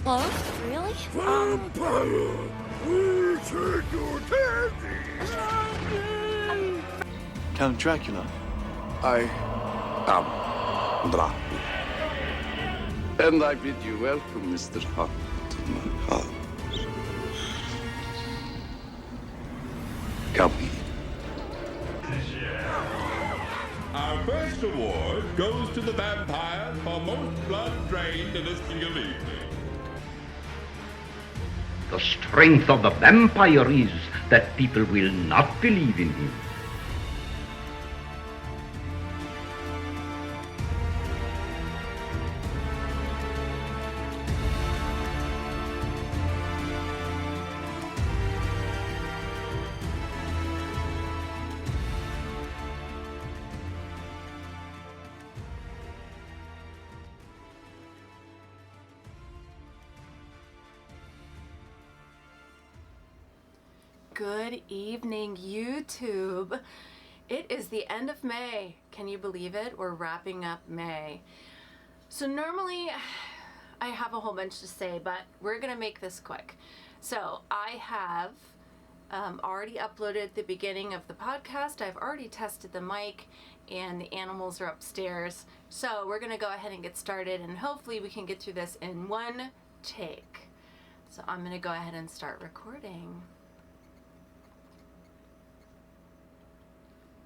Oh, really? Vampire! We take your candy! Count Dracula. I am Dracula. And I bid you welcome, Mr. Hunt, to my house. Come in. Our first award goes to the vampire for most blood drained in a single evening. The strength of the vampire is that people will not believe in him. Good evening, YouTube. It is the end of May. Can you believe it? We're wrapping up May. So normally I have a whole bunch to say, but we're gonna make this quick. So I have already uploaded the beginning of the podcast. I've already tested the mic and the animals are upstairs. So we're gonna go ahead and get started, and hopefully we can get through this in one take. So I'm gonna go ahead and start recording.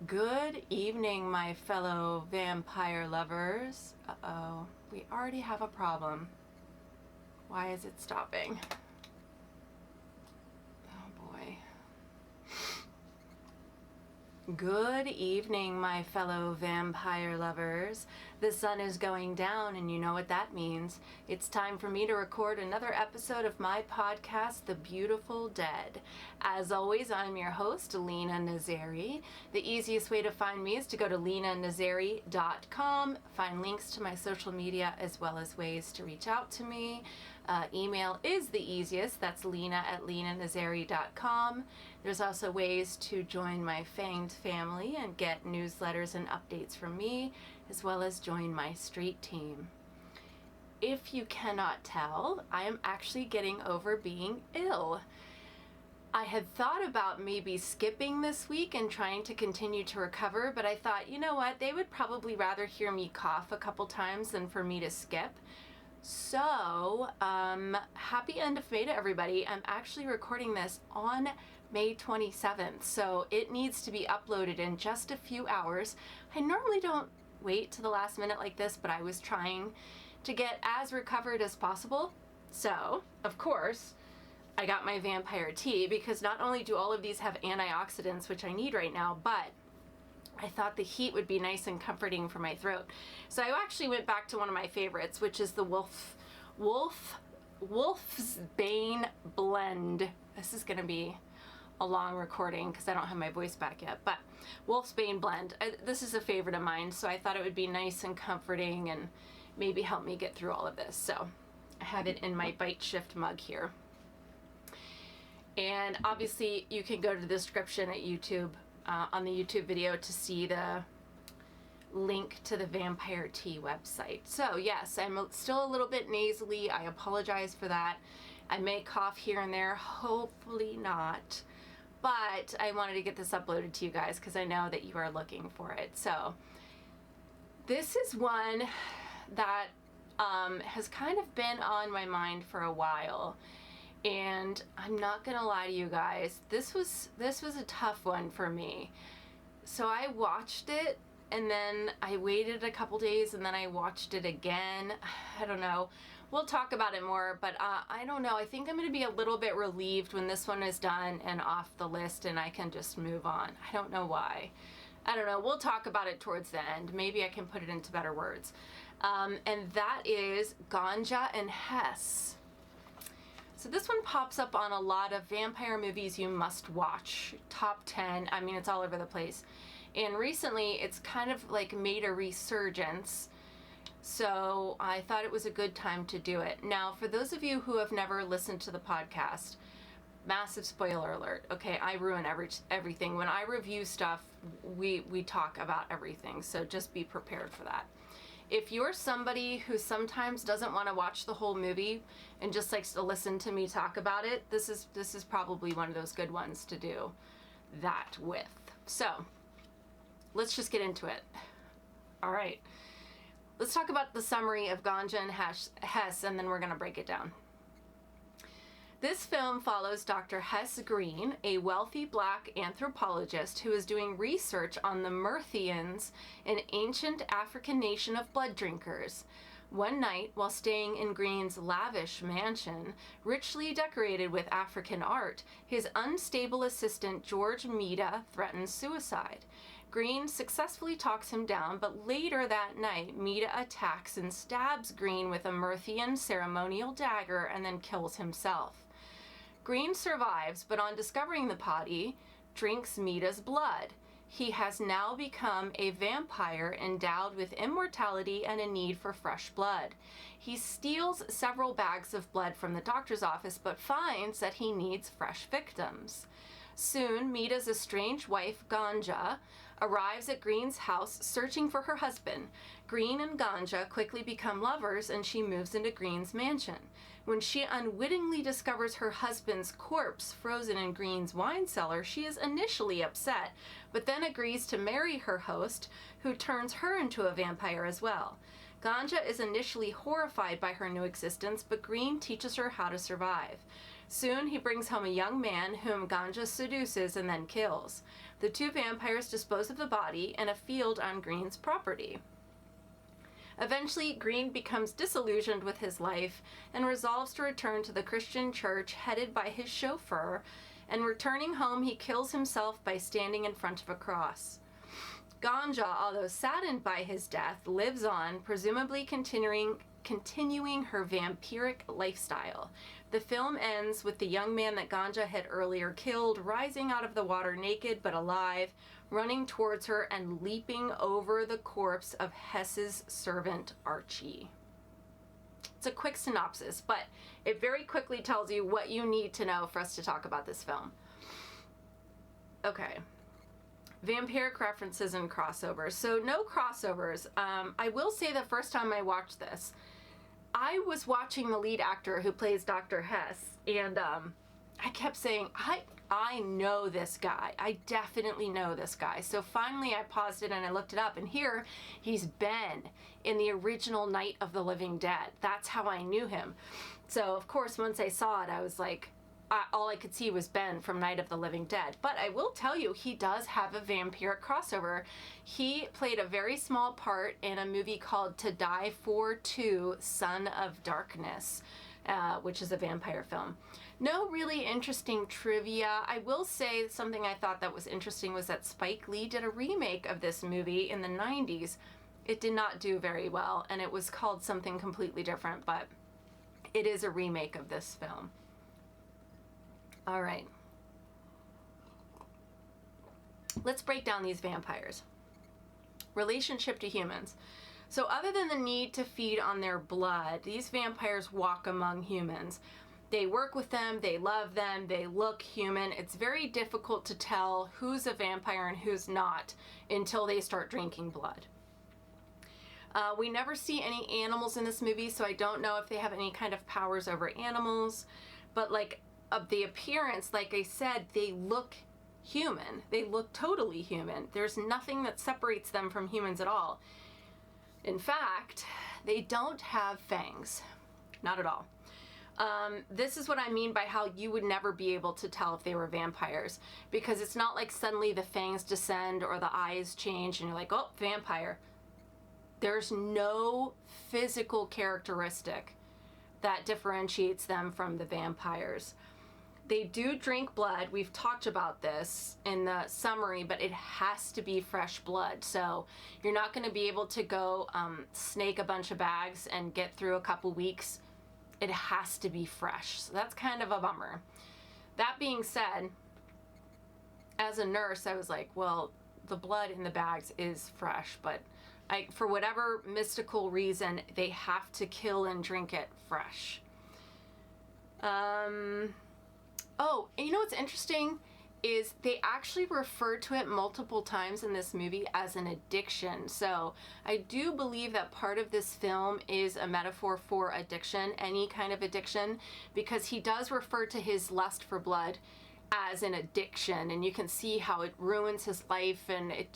Good evening, my fellow vampire lovers. Uh-oh, we already have a problem. Why is it stopping? Oh boy. Good evening, my fellow vampire lovers. The sun is going down, and you know what that means. It's time for me to record another episode of my podcast, The Beautiful Dead. As always, I'm your host, Lena Nazari. The easiest way to find me is to go to lenanazari.com, find links to my social media as well as ways to reach out to me. Email is the easiest. That's lena@lenanazari.com. There's also ways to join my Fanged family and get newsletters and updates from me, as well as join my street team. If you cannot tell, I am actually getting over being ill. I had thought about maybe skipping this week and trying to continue to recover, but I thought, you know what, they would probably rather hear me cough a couple times than for me to skip. So, happy end of May to everybody. I'm actually recording this on May 27th, so it needs to be uploaded in just a few hours. I normally don't wait to the last minute like this, but I was trying to get as recovered as possible. So, of course, I got my vampire tea, because not only do all of these have antioxidants, which I need right now, but I thought the heat would be nice and comforting for my throat. So I actually went back to one of my favorites, which is the Wolf's Bane blend. This is going to be a long recording because I don't have my voice back yet, but Wolf's Bane blend. This is a favorite of mine, so I thought it would be nice and comforting and maybe help me get through all of this. So I have it in my Bite Shift mug here. And obviously you can go to the description at YouTube, on the YouTube video, to see the link to the Vampire Tea website. So yes, I'm still a little bit nasally. I apologize for that. I may cough here and there, hopefully not. But I wanted to get this uploaded to you guys because I know that you are looking for it. So this is one that has kind of been on my mind for a while. And I'm not gonna lie to you guys, this was a tough one for me. So I watched it, and then I waited a couple days, and then I watched it again. I don't know. We'll talk about it more, but I don't know. I think I'm gonna be a little bit relieved when this one is done and off the list, and I can just move on. I don't know why. I don't know. We'll talk about it towards the end. Maybe I can put it into better words. And that is Ganja and Hess. So this one pops up on a lot of vampire movies you must watch. Top 10. I mean, it's all over the place. And recently, it's kind of like made a resurgence. So I thought it was a good time to do it. Now, for those of you who have never listened to the podcast, massive spoiler alert. Okay, I ruin everything. When I review stuff, we talk about everything. So just be prepared for that. If you're somebody who sometimes doesn't want to watch the whole movie and just likes to listen to me talk about it, this is probably one of those good ones to do that with. So, let's just get into it. All right. Let's talk about the summary of Ganja and Hess, and then we're going to break it down. This film follows Dr. Hess Green, a wealthy black anthropologist who is doing research on the Murthians, an ancient African nation of blood drinkers. One night, while staying in Green's lavish mansion, richly decorated with African art, his unstable assistant George Mita threatens suicide. Green successfully talks him down, but later that night, Mita attacks and stabs Green with a Murthian ceremonial dagger and then kills himself. Green survives, but on discovering the body, drinks Mita's blood. He has now become a vampire endowed with immortality and a need for fresh blood. He steals several bags of blood from the doctor's office, but finds that he needs fresh victims. Soon, Mita's estranged wife, Ganja, arrives at Green's house searching for her husband. Green and Ganja quickly become lovers, and she moves into Green's mansion. When she unwittingly discovers her husband's corpse frozen in Green's wine cellar, she is initially upset, but then agrees to marry her host, who turns her into a vampire as well. Ganja is initially horrified by her new existence, but Green teaches her how to survive. Soon, he brings home a young man whom Ganja seduces and then kills. The two vampires dispose of the body in a field on Green's property. Eventually, Green becomes disillusioned with his life and resolves to return to the Christian church headed by his chauffeur, and returning home, he kills himself by standing in front of a cross. Ganja, although saddened by his death, lives on, presumably continuing her vampiric lifestyle. The film ends with the young man that Ganja had earlier killed rising out of the water naked but alive, running towards her and leaping over the corpse of Hess's servant Archie. It's a quick synopsis, but it very quickly tells you what you need to know for us to talk about this film. Okay. Vampiric references and crossovers. So no crossovers. I will say the first time I watched this, I was watching the lead actor who plays Dr. Hess, and I kept saying, I know this guy. I definitely know this guy. So finally I paused it and I looked it up, and here he's Ben in the original Night of the Living Dead. That's how I knew him. So of course once I saw it, I was like, all I could see was Ben from Night of the Living Dead. But I will tell you, he does have a vampiric crossover. He played a very small part in a movie called To Die For 2, Son of Darkness, which is a vampire film. No really interesting trivia. I will say something I thought that was interesting was that Spike Lee did a remake of this movie in the 90s. It did not do very well, and it was called something completely different, but it is a remake of this film. All right. Let's break down these vampires. Relationship to humans. So other than the need to feed on their blood, these vampires walk among humans. They work with them, they love them, they look human. It's very difficult to tell who's a vampire and who's not until they start drinking blood. We never see any animals in this movie, so I don't know if they have any kind of powers over animals, but like of the appearance, like I said, they look human. They look totally human. There's nothing that separates them from humans at all. In fact, they don't have fangs. Not at all. This is what I mean by how you would never be able to tell if they were vampires, because it's not like suddenly the fangs descend or the eyes change and you're like, oh, vampire. There's no physical characteristic that differentiates them from the vampires. They do drink blood. We've talked about this in the summary, but it has to be fresh blood. So you're not going to be able to go snake a bunch of bags and get through a couple weeks. It has to be fresh. So that's kind of a bummer. That being said, as a nurse, I was like, well, the blood in the bags is fresh, but for whatever mystical reason, they have to kill and drink it fresh. Oh, and you know what's interesting is they actually refer to it multiple times in this movie as an addiction. So I do believe that part of this film is a metaphor for addiction, any kind of addiction, because he does refer to his lust for blood as an addiction, and you can see how it ruins his life, and it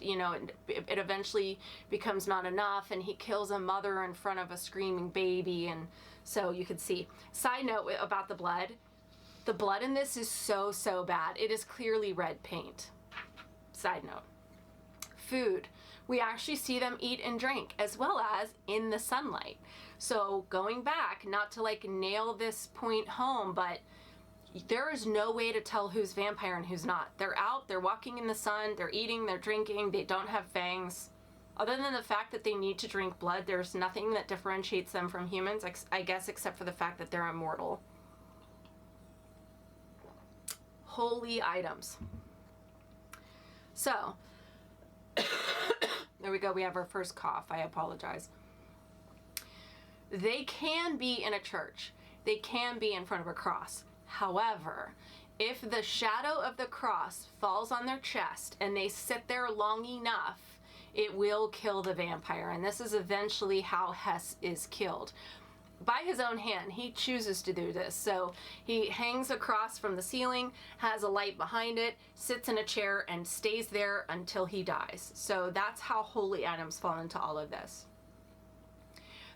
eventually becomes not enough, and he kills a mother in front of a screaming baby. And so you can see. Side note about the blood in this is so bad. It is clearly red paint. Side note. Food, we actually see them eat and drink as well as in the sunlight. So going back, not to like nail this point home, but there is no way to tell who's vampire and who's not. They're out, they're walking in the sun, they're eating, they're drinking, they don't have fangs. Other than the fact that they need to drink blood, there's nothing that differentiates them from humans, I guess, except for the fact that they're immortal. Holy items. So, there we go, we have our first cough, I apologize. They can be in a church. They can be in front of a cross. However, if the shadow of the cross falls on their chest and they sit there long enough, it will kill the vampire. And this is eventually how Hess is killed. By his own hand, he chooses to do this. So he hangs across from the ceiling, has a light behind it, sits in a chair, and stays there until he dies. So that's how holy items fall into all of this.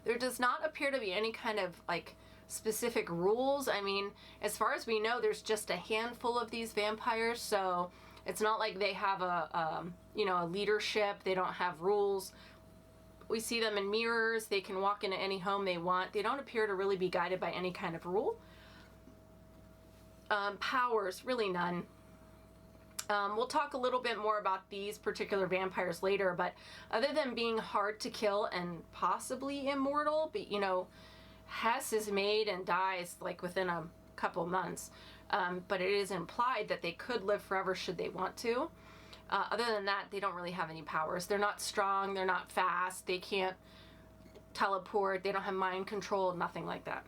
There does not appear to be any kind of like specific rules. I mean, as far as we know, there's just a handful of these vampires, so it's not like they have a leadership. They don't have rules. We see them in mirrors. They can walk into any home they want. They don't appear to really be guided by any kind of rule. Powers, really none. We'll talk a little bit more about these particular vampires later, but other than being hard to kill and possibly immortal, but Hess is made and dies like within a couple months, but it is implied that they could live forever should they want to. Other than that, they don't really have any powers. They're not strong, they're not fast, they can't teleport, they don't have mind control, nothing like that.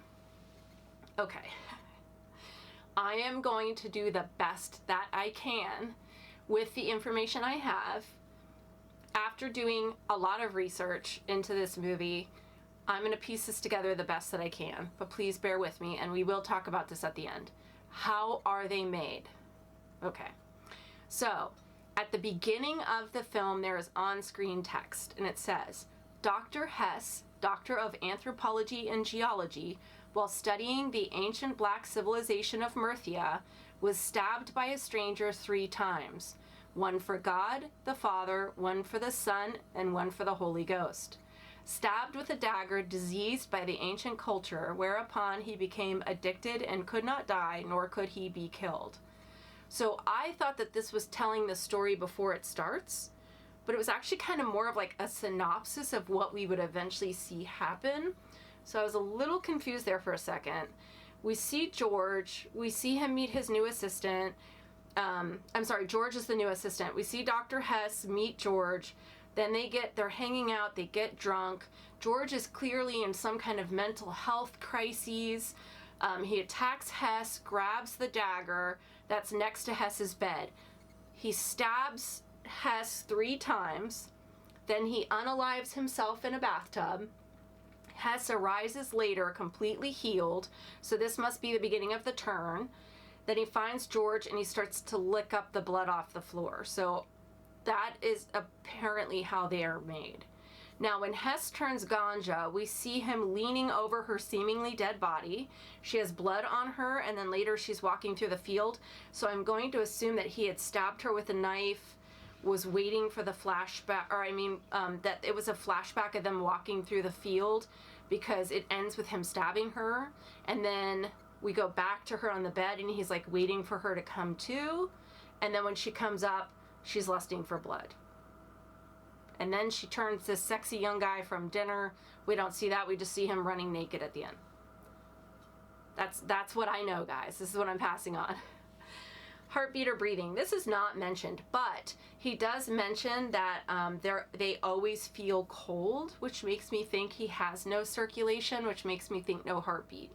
Okay. I am going to do the best that I can with the information I have. After doing a lot of research into this movie, I'm going to piece this together the best that I can, but please bear with me, and we will talk about this at the end. How are they made? Okay. So, at the beginning of the film, there is on-screen text, and it says, Dr. Hess, Doctor of Anthropology and Geology, while studying the ancient black civilization of Murthia, was stabbed by a stranger 3 times. One for God, the Father, one for the Son, and one for the Holy Ghost. Stabbed with a dagger diseased by the ancient culture, whereupon he became addicted and could not die, nor could he be killed. So I thought that this was telling the story before it starts, but it was actually kind of more of like a synopsis of what we would eventually see happen. So I was a little confused there for a second. We see George, we see him meet his new assistant. George is the new assistant. We see Dr. Hess meet George. Then they're hanging out, they get drunk. George is clearly in some kind of mental health crises. He attacks Hess, grabs the dagger that's next to Hess's bed. He stabs Hess 3 times. Then he unalives himself in a bathtub. Hess arises later completely healed, so this must be the beginning of the turn. Then he finds George and he starts to lick up the blood off the floor. So that is apparently how they are made. Now, when Hess turns Ganja, we see him leaning over her seemingly dead body. She has blood on her, and then later she's walking through the field. So I'm going to assume that he had stabbed her with a knife, was waiting for the flashback, that it was a flashback of them walking through the field, because it ends with him stabbing her. And then we go back to her on the bed, and he's like waiting for her to come to. And then when she comes up, she's lusting for blood. And then she turns this sexy young guy from dinner. We don't see that. We just see him running naked at the end. That's what I know, guys. This is what I'm passing on. Heartbeat or breathing. This is not mentioned, but he does mention that they always feel cold, which makes me think he has no circulation, which makes me think no heartbeat.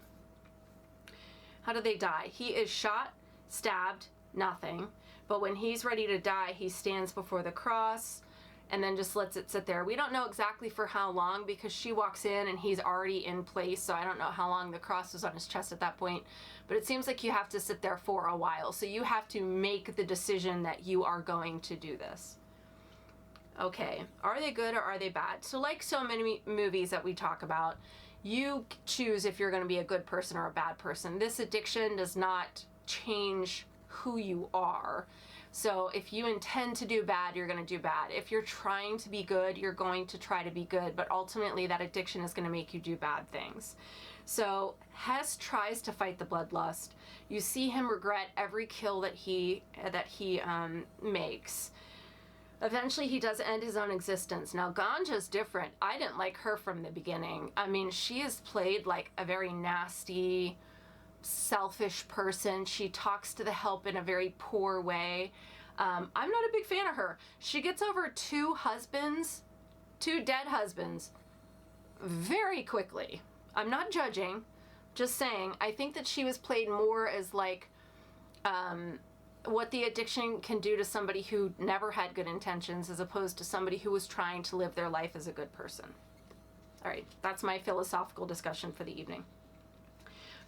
How do they die? He is shot, stabbed, nothing. But when he's ready to die, he stands before the cross and then just lets it sit there. We don't know exactly for how long because she walks in and he's already in place. So I don't know how long the cross was on his chest at that point. But it seems like you have to sit there for a while. So you have to make the decision that you are going to do this. Okay, are they good or are they bad? So like so many movies that we talk about, you choose if you're going to be a good person or a bad person. This addiction does not change who you are. So if you intend to do bad, you're going to do bad. If you're trying to be good, you're going to try to be good. But ultimately, that addiction is going to make you do bad things. So Hess tries to fight the bloodlust. You see him regret every kill that he makes. Eventually, he does end his own existence. Now, Ganja's different. I didn't like her from the beginning. I mean, she is played like a very nasty, selfish person. She talks to the help in a very poor way. I'm not a big fan of her. She gets over two dead husbands, very quickly. I'm not judging, just saying. I think that she was played more as like what the addiction can do to somebody who never had good intentions as opposed to somebody who was trying to live their life as a good person. All right, that's my philosophical discussion for the evening.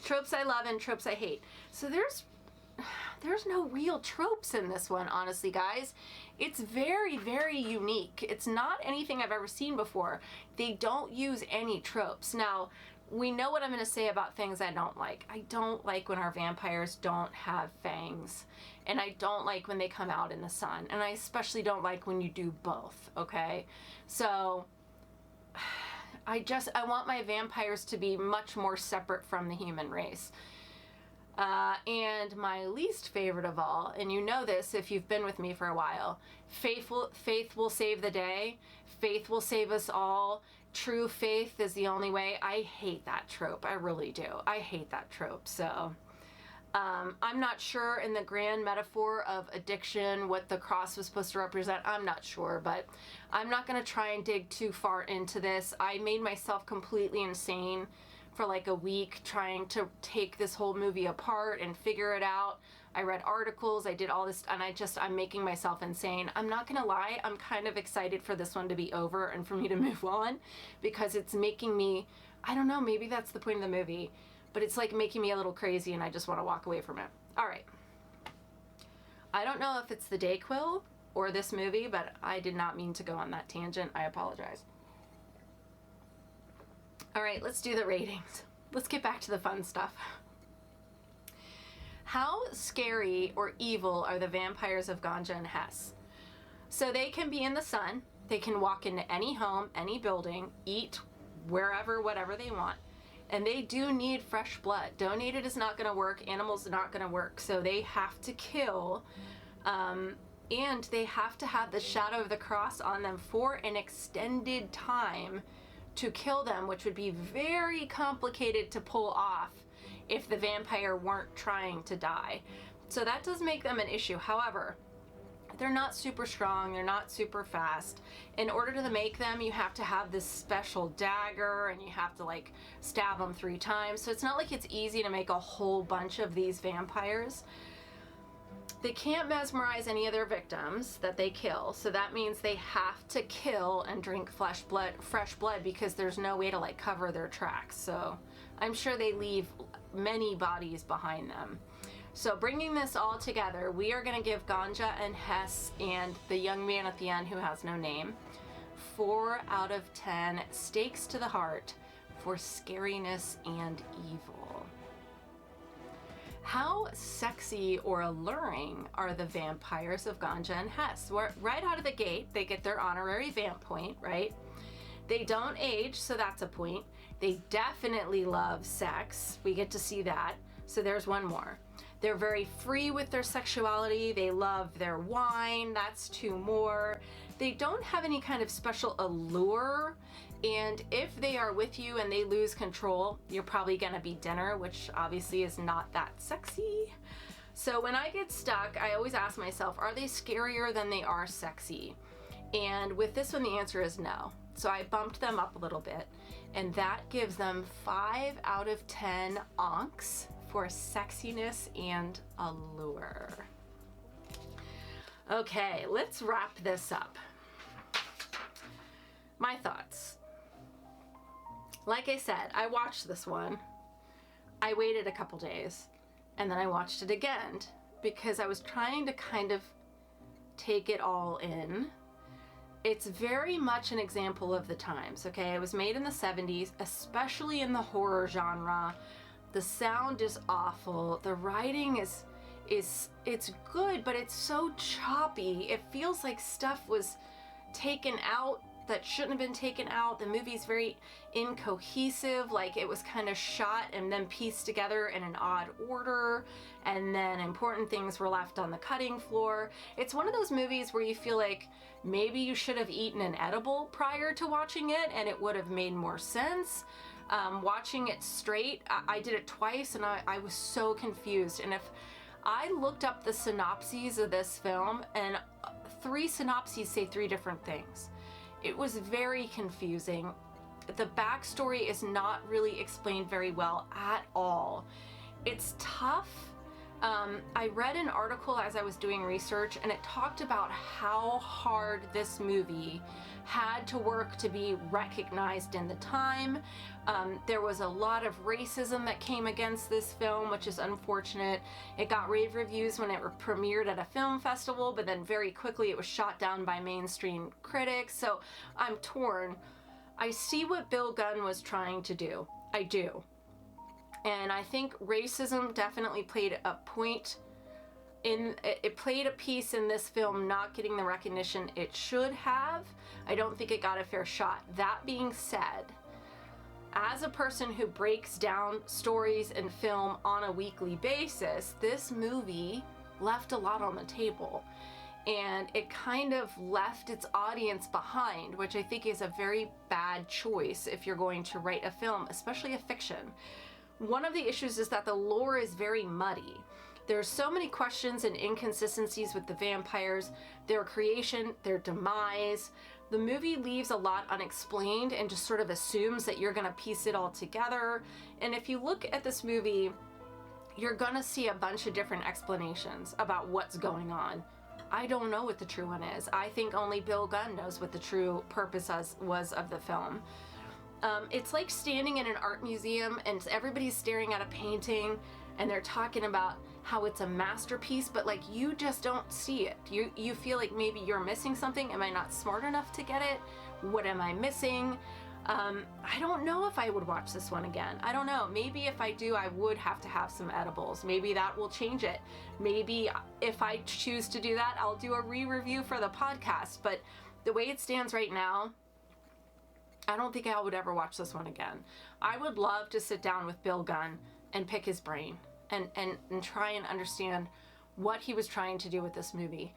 Tropes I love and tropes I hate. So there's no real tropes in this one, honestly, guys. It's very, very unique. It's not anything I've ever seen before. They don't use any tropes. Now, we know what I'm going to say about things I don't like. I don't like when our vampires don't have fangs. And I don't like when they come out in the sun. And I especially don't like when you do both, okay? So I want my vampires to be much more separate from the human race. And my least favorite of all, and you know this if you've been with me for a while, faith will save the day. Faith will save us all. True faith is the only way. I hate that trope. I really do. I hate that trope. So I'm not sure in the grand metaphor of addiction what the cross was supposed to represent. I'm not sure, but I'm not going to try and dig too far into this. I made myself completely insane for like a week trying to take this whole movie apart and figure it out. I read articles, I did all this, and I'm making myself insane. I'm not gonna lie, I'm kind of excited for this one to be over and for me to move on because it's making me, I don't know, maybe that's the point of the movie, but it's like making me a little crazy and I just want to walk away from it. All right. I don't know if it's the Dayquil or this movie, but I did not mean to go on that tangent. I apologize. All right, let's do the ratings. Let's get back to the fun stuff. How scary or evil are the vampires of Ganja and Hess? So they can be in the sun, they can walk into any home, any building, eat wherever, whatever they want. And they do need fresh blood. Donated is not gonna work, animals are not gonna work. So they have to kill, and they have to have the shadow of the cross on them for an extended time to kill them, which would be very complicated to pull off if the vampire weren't trying to die. So that does make them an issue. However, they're not super strong, they're not super fast. In order to make them, you have to have this special dagger and you have to like stab them 3 times. So it's not like it's easy to make a whole bunch of these vampires. They can't mesmerize any of their victims that they kill, so that means they have to kill and drink fresh blood because there's no way to like cover their tracks. So I'm sure they leave many bodies behind them. So bringing this all together, we are going to give Ganja and Hess and the young man at the end who has no name 4 out of 10 stakes to the heart for scariness and evil. How sexy or alluring are the vampires of Ganja and Hess? Right out of the gate, they get their honorary vamp point, right? They don't age, so that's a point. They definitely love sex. We get to see that. So there's one more. They're very free with their sexuality. They love their wine. That's 2 more. They don't have any kind of special allure. And if they are with you and they lose control, you're probably gonna be dinner, which obviously is not that sexy. So when I get stuck, I always ask myself, are they scarier than they are sexy? And with this one, the answer is no. So I bumped them up a little bit, and that gives them 5 out of 10 onks for sexiness and allure. Okay, let's wrap this up. My thoughts. Like I said, I watched this one. I waited a couple days, and then I watched it again because I was trying to kind of take it all in. It's very much an example of the times, okay? It was made in the 70s, especially in the horror genre. The sound is awful. The writing is it's good, but it's so choppy. It feels like stuff was taken out that shouldn't have been taken out. The movie's very incohesive, like it was kind of shot and then pieced together in an odd order, and then important things were left on the cutting floor. It's one of those movies where you feel like maybe you should have eaten an edible prior to watching it and it would have made more sense. Watching it straight, I did it twice and I was so confused. And if I looked up the synopses of this film, and 3 synopses say 3 different things. It was very confusing. The backstory is not really explained very well at all. It's tough. I read an article as I was doing research, and it talked about how hard this movie had to work to be recognized in the time. There was a lot of racism that came against this film, which is unfortunate. It got rave reviews when it premiered at a film festival, but then very quickly it was shot down by mainstream critics. So I'm torn. I see what Bill Gunn was trying to do. I do. And I think racism definitely played a point in it, played a piece in this film not getting the recognition it should have. I don't think it got a fair shot. That being said, as a person who breaks down stories and film on a weekly basis, this movie left a lot on the table. And it kind of left its audience behind, which I think is a very bad choice if you're going to write a film, especially a fiction. One of the issues is that the lore is very muddy. There's so many questions and inconsistencies with the vampires, their creation, their demise. The movie leaves a lot unexplained and just sort of assumes that you're gonna piece it all together. And if you look at this movie, you're gonna see a bunch of different explanations about what's going on. I don't know what the true one is. I think only Bill Gunn knows what the true purpose was of the film. It's like standing in an art museum and everybody's staring at a painting and they're talking about how it's a masterpiece, but like you just don't see it. You feel like maybe you're missing something. Am I not smart enough to get it? What am I missing? I don't know if I would watch this one again. I don't know. Maybe if I do, I would have to have some edibles. Maybe that will change it. Maybe if I choose to do that, I'll do a re-review for the podcast. But the way it stands right now, I don't think I would ever watch this one again. I would love to sit down with Bill Gunn and pick his brain and try and understand what he was trying to do with this movie.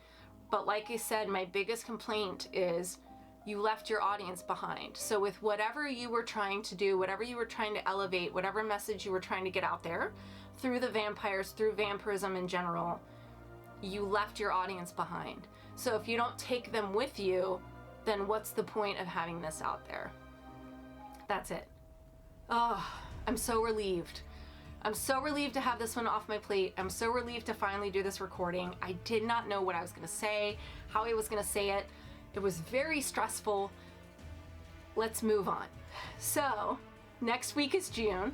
But like I said, my biggest complaint is you left your audience behind. So with whatever you were trying to do, whatever you were trying to elevate, whatever message you were trying to get out there through the vampires, through vampirism in general, you left your audience behind. So if you don't take them with you, then what's the point of having this out there? That's it. Oh, I'm so relieved. I'm so relieved to have this one off my plate. I'm so relieved to finally do this recording. I did not know what I was gonna say, how I was gonna say it. It was very stressful. Let's move on. So, next week is June,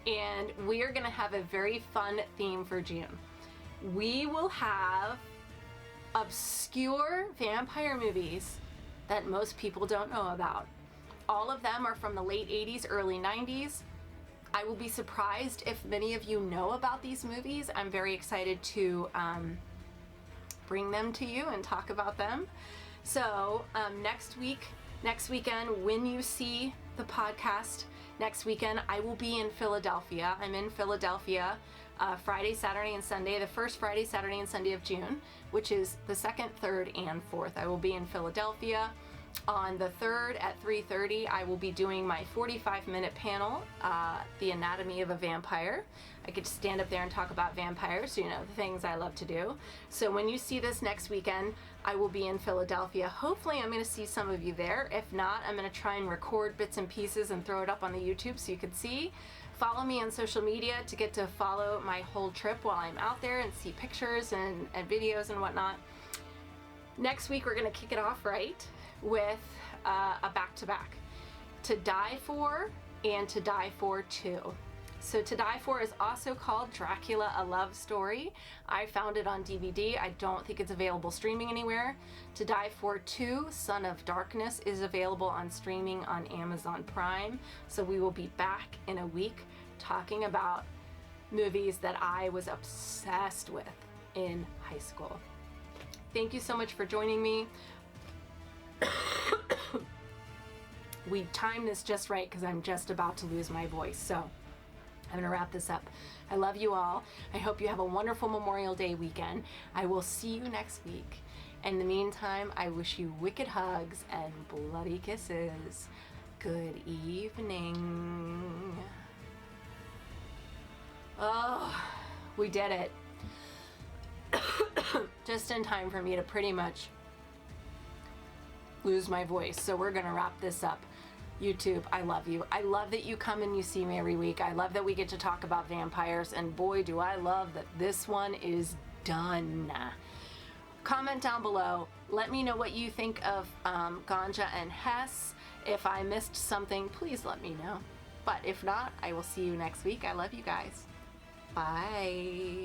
and we are gonna have a very fun theme for June. We will have obscure vampire movies that most people don't know about. All of them are from the late 80s, early 90s. I will be surprised if many of you know about these movies. I'm very excited to bring them to you and talk about them. So next weekend, when you see the podcast, next weekend, I will be in Philadelphia. I'm in Philadelphia Friday, Saturday, and Sunday, the first Friday, Saturday, and Sunday of June, which is the 2nd, 3rd, and 4th. I will be in Philadelphia. On the 3rd at 3:30, I will be doing my 45-minute panel, The Anatomy of a Vampire. I get to stand up there and talk about vampires, the things I love to do. So when you see this next weekend, I will be in Philadelphia. Hopefully I'm going to see some of you there. If not, I'm going to try and record bits and pieces and throw it up on the YouTube so you can see. Follow me on social media to get to follow my whole trip while I'm out there and see pictures and videos and whatnot. Next week, we're going to kick it off right with a back-to-back. To Die For and To Die For 2. So To Die For is also called Dracula, A Love Story. I found it on DVD. I don't think it's available streaming anywhere. To Die For 2, Son of Darkness, is available on streaming on Amazon Prime. So we will be back in a week talking about movies that I was obsessed with in high school. Thank you so much for joining me. We timed this just right because I'm just about to lose my voice. So I'm going to wrap this up. I love you all. I hope you have a wonderful Memorial Day weekend. I will see you next week. In the meantime, I wish you wicked hugs and bloody kisses. Good evening. Oh, we did it. Just in time for me to pretty much lose my voice. So we're going to wrap this up. YouTube, I love you. I love that you come and you see me every week. I love that we get to talk about vampires, and boy, do I love that this one is done. Comment down below. Let me know what you think of Ganja and Hess. If I missed something, please let me know. But if not, I will see you next week. I love you guys. Bye.